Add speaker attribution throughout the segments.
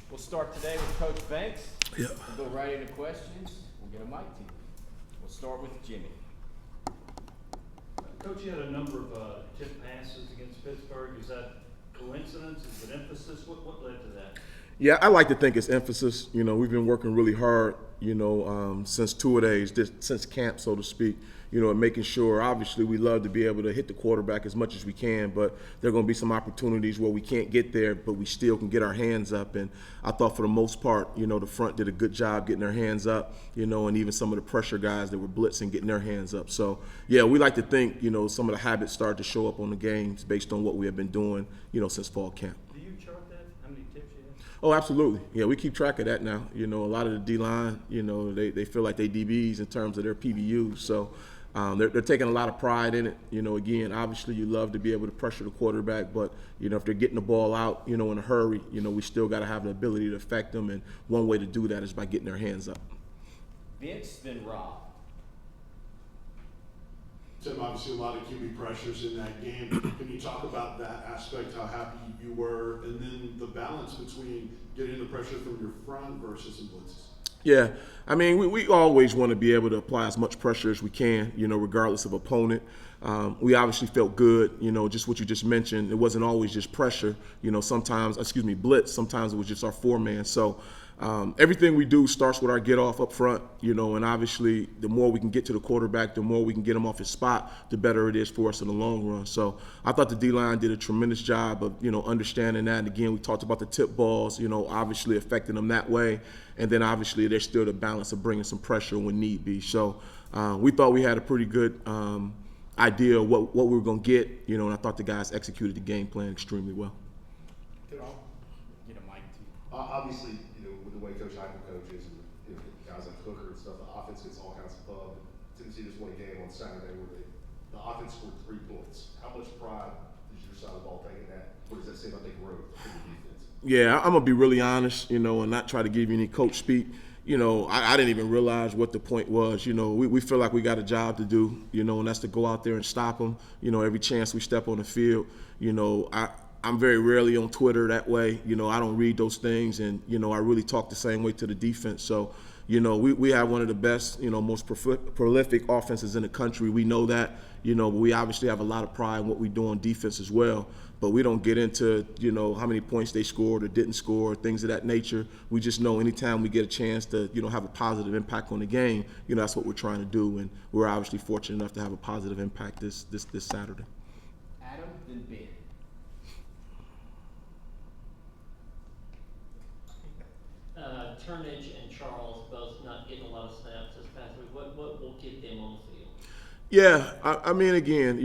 Speaker 1: We'll start today with Coach Banks.
Speaker 2: Yeah.
Speaker 1: We'll go right into questions. We'll get a mic to you. We'll start with Jimmy.
Speaker 3: Coach, you had a number of tip passes against Pittsburgh. Is that coincidence? Is it emphasis? What led to that?
Speaker 2: Yeah, I like to think it's emphasis. You know, we've been working really hard, since two-a-days, since camp, so to speak, and making sure, obviously, we love to be able to hit the quarterback as much as we can, but there are going to be some opportunities where we can't get there, but we still can get our hands up. And I thought for the most part, the front did a good job getting their hands up, and even some of the pressure guys that were blitzing getting their hands up. So, yeah, we like to think, some of the habits started to show up on the games based on what we have been doing, since fall camp.
Speaker 3: Do you chart that? How many tips you have?
Speaker 2: Oh, absolutely. Yeah, we keep track of that now. A lot of the D-line, they feel like they DBs in terms of their PBUs. So they're taking a lot of pride in it. Again, obviously you love to be able to pressure the quarterback, but, if they're getting the ball out, in a hurry, we still got to have the ability to affect them. And one way to do that is by getting their hands up.
Speaker 1: Vince, then Rob.
Speaker 4: Tim, obviously a lot of QB pressures in that game. Can you talk about that aspect, how happy you were, and then the balance between getting the pressure from your front versus some blitzes?
Speaker 2: Yeah, I mean, we always want to be able to apply as much pressure as we can, regardless of opponent. We obviously felt good, just what you just mentioned. It wasn't always just pressure, sometimes, blitz. Sometimes it was just our four-man. So everything we do starts with our get off up front, and obviously the more we can get to the quarterback, the more we can get him off his spot, the better it is for us in the long run. So I thought the D-line did a tremendous job of, understanding that. And again, we talked about the tip balls, obviously affecting them that way. And then obviously there's still the balance of bringing some pressure when need be. So we thought we had a pretty good idea of what we were going to get, and I thought the guys executed the game plan extremely well.
Speaker 1: Get a mic to you.
Speaker 5: Obviously, with the way Coach Heupel coaches and guys like Hooker and stuff, the offense gets all kinds of pub. Tennessee just won a game on Saturday where the offense scored 3 points. How much pride is your side of the ball taking that? What does that say about the growth for the defense?
Speaker 2: Yeah, I'm going to be really honest, and not try to give you any coach speak. I didn't even realize what the point was. We feel like we got a job to do, and that's to go out there and stop them, every chance we step on the field. I'm very rarely on Twitter that way. I don't read those things, and, I really talk the same way to the defense. So, we have one of the best, most prolific offenses in the country. We know that, but we obviously have a lot of pride in what we do on defense as well. But we don't get into, how many points they scored or didn't score, things of that nature. We just know anytime we get a chance to, have a positive impact on the game, that's what we're trying to do. And we're obviously fortunate enough to have a positive impact this Saturday.
Speaker 1: Adam, then Ben.
Speaker 6: Turnage and Charles both not getting a lot of snaps this past week. What will get them on the field?
Speaker 2: Yeah, I mean, again,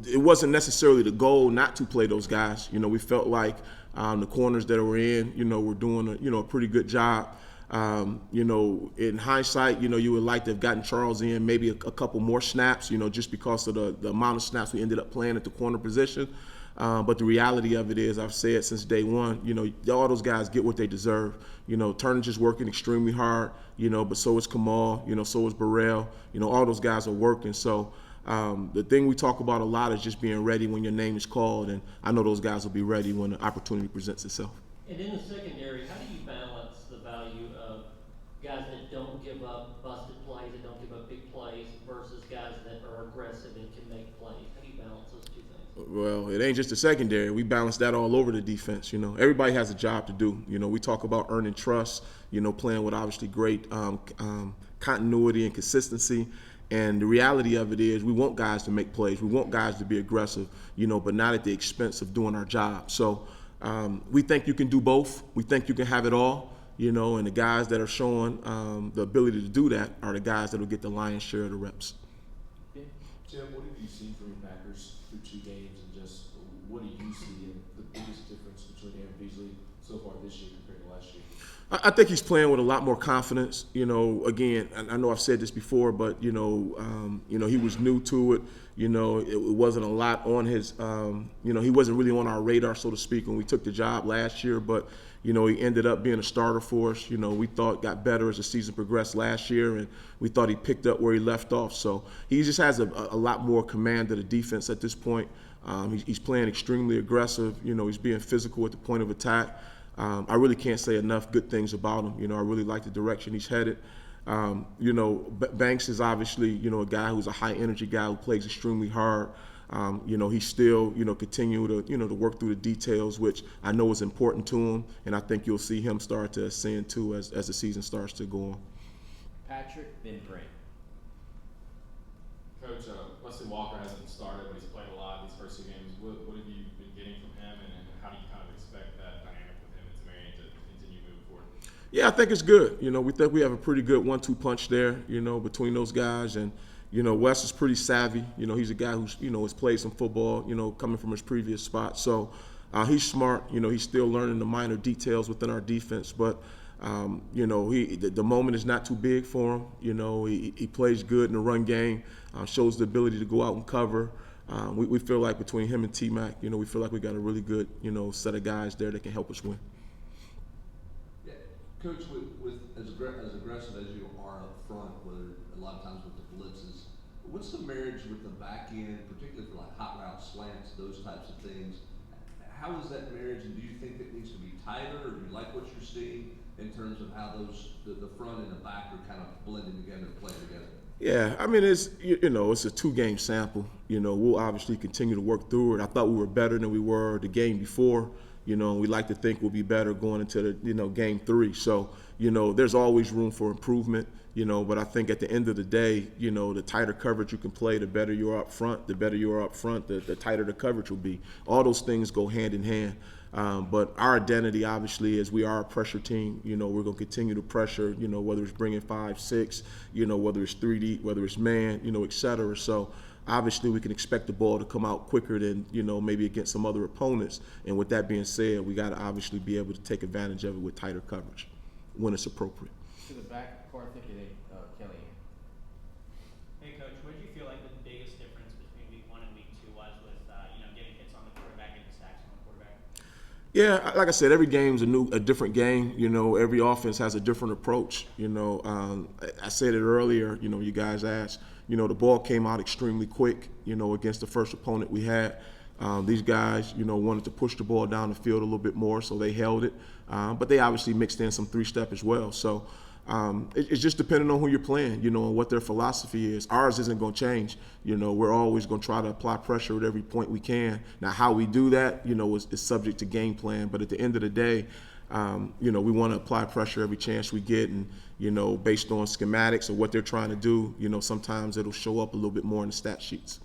Speaker 2: it wasn't necessarily the goal not to play those guys. We felt like the corners that were in, were doing a pretty good job. In hindsight, you would like to have gotten Charles in maybe a couple more snaps, just because of the amount of snaps we ended up playing at the corner position. But the reality of it is, I've said since day one, all those guys get what they deserve. Turnage is working extremely hard, but so is Kamal, so is Burrell. All those guys are working. So the thing we talk about a lot is just being ready when your name is called, and I know those guys will be ready when the opportunity presents itself.
Speaker 6: And in the secondary, how do you balance the value of guys that don't give up busted plays, that don't give up big plays, versus guys that are aggressive and can make plays? How do you balance those two things?
Speaker 2: Well, it ain't just the secondary. We balance that all over the defense. Everybody has a job to do. We talk about earning trust, playing with obviously great continuity and consistency. And the reality of it is we want guys to make plays. We want guys to be aggressive, but not at the expense of doing our job. So we think you can do both. We think you can have it all, and the guys that are showing the ability to do that are the guys that will get the lion's share of the reps.
Speaker 7: Tim, what have you seen from your Packers through 2 games, and just what do you see in the biggest difference between Aaron Beasley so far this year compared to last year?
Speaker 2: I think he's playing with a lot more confidence. Again, I know I've said this before, but he was new to it. It wasn't a lot on his. He wasn't really on our radar, so to speak, when we took the job last year. But he ended up being a starter for us. We thought got better as the season progressed last year, and we thought he picked up where he left off. So he just has a lot more command of the defense at this point. He's playing extremely aggressive. He's being physical at the point of attack. I really can't say enough good things about him. You know, I really like the direction he's headed. You know, Banks is obviously, you know, a guy who's a high energy guy who plays extremely hard. You know, he's still, you know, continue to, you know, to work through the details, which I know is important to him, and I think you'll see him start to ascend too as the season starts to go on.
Speaker 1: Patrick, then Brent.
Speaker 8: Coach, Wesley Walker hasn't started, but he's played a lot these first 2 games. What have you been getting from him, and how do you kind of expect that dynamic with him and Tamarian to continue moving forward?
Speaker 2: Yeah, I think it's good. You know, we think we have a pretty good 1-2 punch there, you know, between those guys. And, you know, Wes is pretty savvy. You know, he's a guy who's, you know, has played some football, you know, coming from his previous spot. So he's smart. You know, he's still learning the minor details within our defense. But, you know, the moment is not too big for him. You know, he plays good in the run game, shows the ability to go out and cover. We feel like between him and T-Mac, you know, we feel like we got a really good, you know, set of guys there that can help us win.
Speaker 9: Yeah, Coach, with as aggressive as you are up front, whether a lot of times with the blitzes, what's the marriage with the back end, particularly for like hot route slants, those types of things? How is that marriage, and do you think it needs to be tighter, or do you like what you're seeing in terms of how the front and the back are kind of blending together and playing together?
Speaker 2: Yeah, I mean, it's, you know, it's a 2-game sample. You know, we'll obviously continue to work through it. I thought we were better than we were the game before, you know, and we like to think we'll be better going into the, you know, game 3. So, you know, there's always room for improvement, you know, but I think at the end of the day, you know, the tighter coverage you can play, the better you are up front. The better you are up front, the tighter the coverage will be. All those things go hand in hand. But our identity, obviously, is we are a pressure team. You know, we're going to continue to pressure, you know, whether it's bringing 5, 6, you know, whether it's 3D, whether it's man, you know, et cetera. So, obviously, we can expect the ball to come out quicker than, you know, maybe against some other opponents. And with that being said, we got to obviously be able to take advantage of it with tighter coverage when it's appropriate.
Speaker 1: To the back, Karthik, and then Kelly.
Speaker 10: Hey, Coach, what did you feel like the biggest difference between week 1 and week 2 was with, you know, getting hits on the quarterback and sacks on the quarterback?
Speaker 2: Yeah, like I said, every game's a different game. You know, every offense has a different approach. You know, I said it earlier. You know, you guys asked. You know, the ball came out extremely quick. You know, against the first opponent we had. These guys, you know, wanted to push the ball down the field a little bit more, so they held it. But they obviously mixed in some 3-step as well. So it's just depending on who you're playing, you know, and what their philosophy is. Ours isn't going to change. You know, we're always going to try to apply pressure at every point we can. Now, how we do that, you know, is subject to game plan. But at the end of the day, you know, we want to apply pressure every chance we get. And, you know, based on schematics or what they're trying to do, you know, sometimes it'll show up a little bit more in the stat sheets.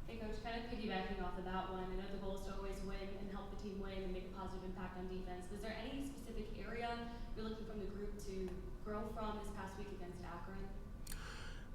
Speaker 11: Hey, Coach, kind of piggybacking off of that one, I know the goal is to always win and help the team win and make a positive impact on defense. Was there any specific area you're looking from the group to grow from this past week against Akron?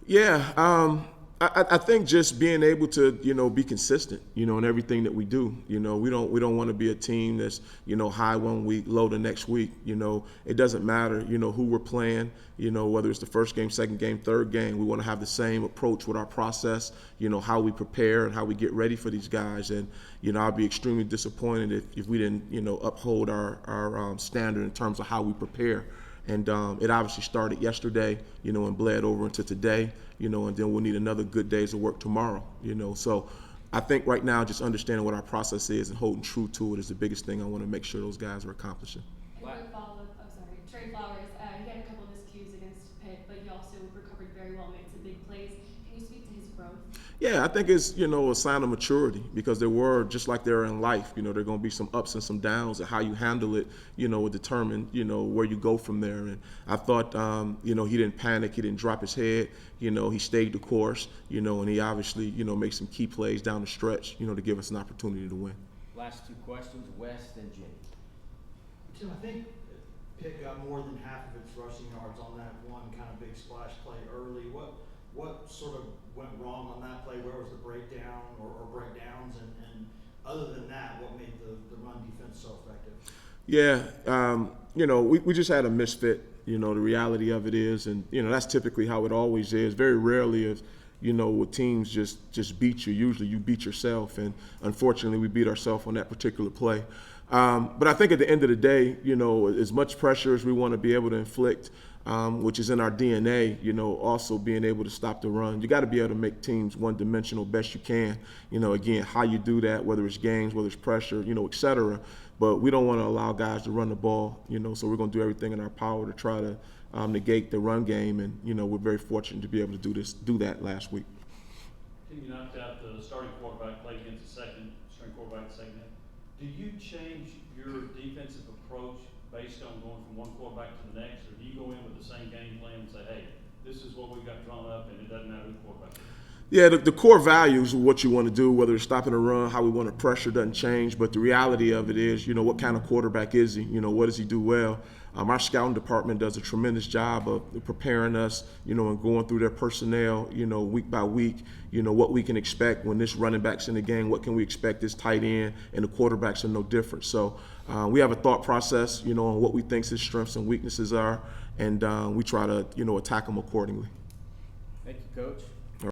Speaker 2: Yeah, I think just being able to, you know, be consistent, you know, in everything that we do. You know, we don't want to be a team that's, you know, high one week, low the next week. You know, it doesn't matter, you know, who we're playing, you know, whether it's the first game, second game, third game. We want to have the same approach with our process, you know, how we prepare and how we get ready for these guys. And, you know, I'd be extremely disappointed if we didn't, you know, uphold our standard in terms of how we prepare. And it obviously started yesterday, you know, and bled over into today, you know, and then we'll need another good days of work tomorrow, you know. So I think right now just understanding what our process is and holding true to it is the biggest thing I want to make sure those guys are accomplishing.
Speaker 11: And quick follow-up, Trey Flowers, he had a couple of miscues against Pitt, but he also recovered very well, made some big plays. Can you speak to his growth?
Speaker 2: Yeah, I think it's, you know, a sign of maturity because there were, just like there are in life, you know, there are going to be some ups and some downs, and how you handle it, you know, will determine, you know, where you go from there. And I thought, you know, he didn't panic, he didn't drop his head, you know, he stayed the course, you know, and he obviously, you know, made some key plays down the stretch, you know, to give us an opportunity to win.
Speaker 1: Last 2 questions, West and Jimmy.
Speaker 12: Tim, I think Pitt got more than half of its rushing yards on that one kind of big splash play early. What sort of went wrong on that play? Where was the breakdown or breakdowns? And other than that, what made the run defense so effective?
Speaker 2: Yeah, you know, we just had a misfit. You know, the reality of it is, and, you know, that's typically how it always is. Very rarely is, you know, with teams just beat you. Usually you beat yourself, and unfortunately we beat ourselves on that particular play. But I think at the end of the day, you know, as much pressure as we want to be able to inflict, which is in our DNA, you know, also being able to stop the run. You got to be able to make teams one-dimensional best you can. You know, again, how you do that, whether it's games, whether it's pressure, you know, et cetera. but we don't want to allow guys to run the ball, you know, so we're going to do everything in our power to try to negate the run game, and, you know, we're very fortunate to be able to do that last week.
Speaker 3: Team, you knocked out the starting quarterback, played against the second string quarterback the second half. Do you change your defensive approach based on going from one quarterback to the next, or do you go in with the same game plan and say, hey, this is what we've got drawn up and it doesn't matter who the quarterback is?
Speaker 2: Yeah, the core values of what you want to do, whether it's stopping the run, how we want to pressure, doesn't change. But the reality of it is, you know, what kind of quarterback is he? You know, what does he do well? Our scouting department does a tremendous job of preparing us, you know, and going through their personnel, you know, week by week, you know, what we can expect when this running back's in the game, what can we expect this tight end, and the quarterbacks are no different. So we have a thought process, you know, on what we think his strengths and weaknesses are, and we try to, you know, attack them accordingly.
Speaker 1: Thank you, Coach.